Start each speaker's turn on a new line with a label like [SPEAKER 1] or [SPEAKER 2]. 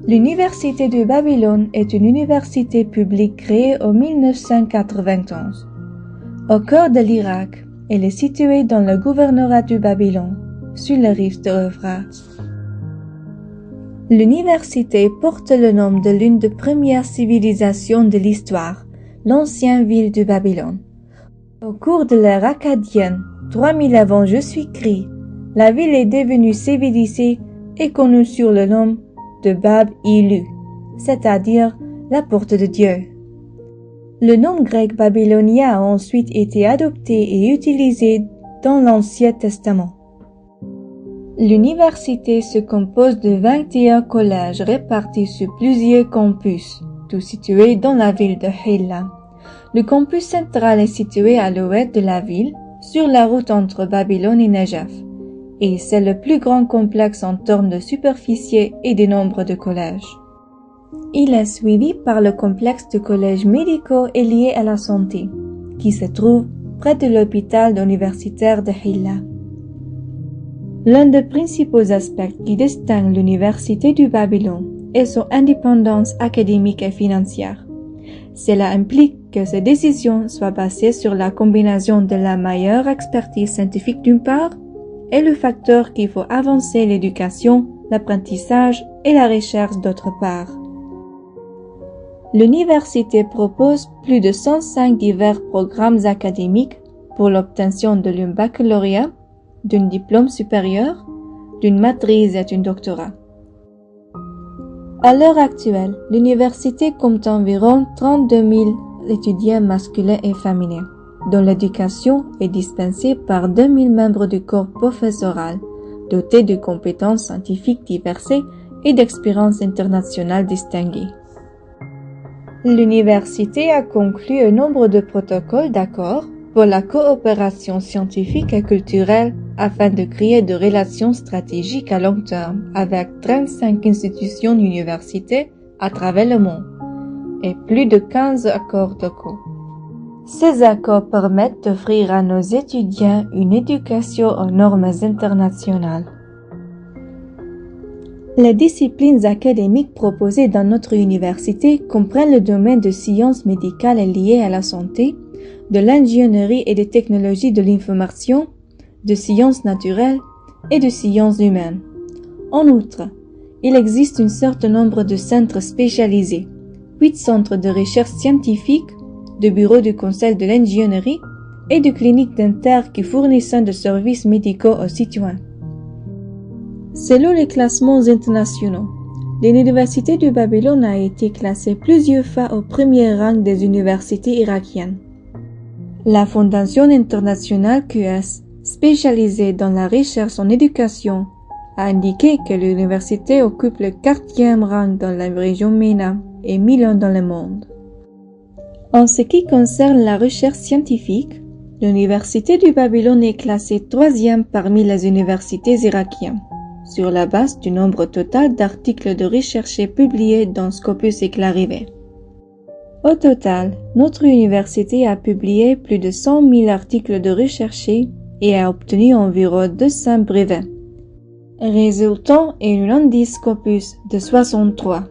[SPEAKER 1] L'Université de Babylone est une université publique créée en 1991. Au cœur de l'Irak, elle est située dans le gouvernorat du Babylone, sur les rives de l'Euphrate. L'université porte le nom de l'une des premières civilisations de l'histoire, l'ancienne ville de Babylone. Au cours de l'ère akkadienne, 3000 avant Jésus-Christ, la ville est devenue civilisée et connue sous le nom de Bab-Ilu, c'est-à-dire la porte de Dieu. Le nom grec babylonien a ensuite été adopté et utilisé dans l'Ancien Testament. L'université se compose de 21 collèges répartis sur plusieurs campus, tous situés dans la ville de Hilla. Le campus central est situé à l'ouest de la ville, sur la route entre Babylone et Nejaf, et c'est le plus grand complexe en termes de superficie et de nombre de collèges. Il est suivi par le complexe de collèges médicaux et liés à la santé, qui se trouve près de l'hôpital universitaire de Hilla. L'un des principaux aspects qui distingue l'université du Babylone est son indépendance académique et financière. Cela implique que ses décisions soient basées sur la combinaison de la meilleure expertise scientifique d'une part et le facteur qui faut avancer l'éducation, l'apprentissage et la recherche d'autre part. L'université propose plus de 105 divers programmes académiques pour l'obtention de l'un baccalauréat, d'un diplôme supérieur, d'une maîtrise et d'un doctorat. À l'heure actuelle, l'université compte environ 32 000 étudiants masculins et féminins, dont l'éducation est dispensée par 2 000 membres du corps professoral, dotés de compétences scientifiques diverses et d'expériences internationales distinguées. L'université a conclu un nombre de protocoles d'accords pour la coopération scientifique et culturelle afin de créer des relations stratégiques à long terme avec 35 institutions universitaires à travers le monde et plus de 15 accords locaux. Ces accords permettent d'offrir à nos étudiants une éducation aux normes internationales. Les disciplines académiques proposées dans notre université comprennent le domaine de sciences médicales liées à la santé, de l'ingénierie et des technologies de l'information, de sciences naturelles et de sciences humaines. En outre, il existe un certain nombre de centres spécialisés, 8 centres de recherche scientifique, de bureaux du conseil de l'ingénierie et de cliniques dentaires qui fournissent des services médicaux aux citoyens. Selon les classements internationaux, l'université de Babylone a été classée plusieurs fois au premier rang des universités irakiennes. La Fondation internationale QS, spécialisée dans la recherche en éducation, a indiqué que l'université occupe le 4e rang dans la région MENA et Milan dans le monde. En ce qui concerne la recherche scientifique, l'université du Babylone est classée 3e parmi les universités irakiennes, sur la base du nombre total d'articles de recherche publiés dans Scopus et Clarivate. Au total, notre université a publié plus de 100 000 articles de recherche et a obtenu environ 200 brevets, résultant en un indice Scopus de 63.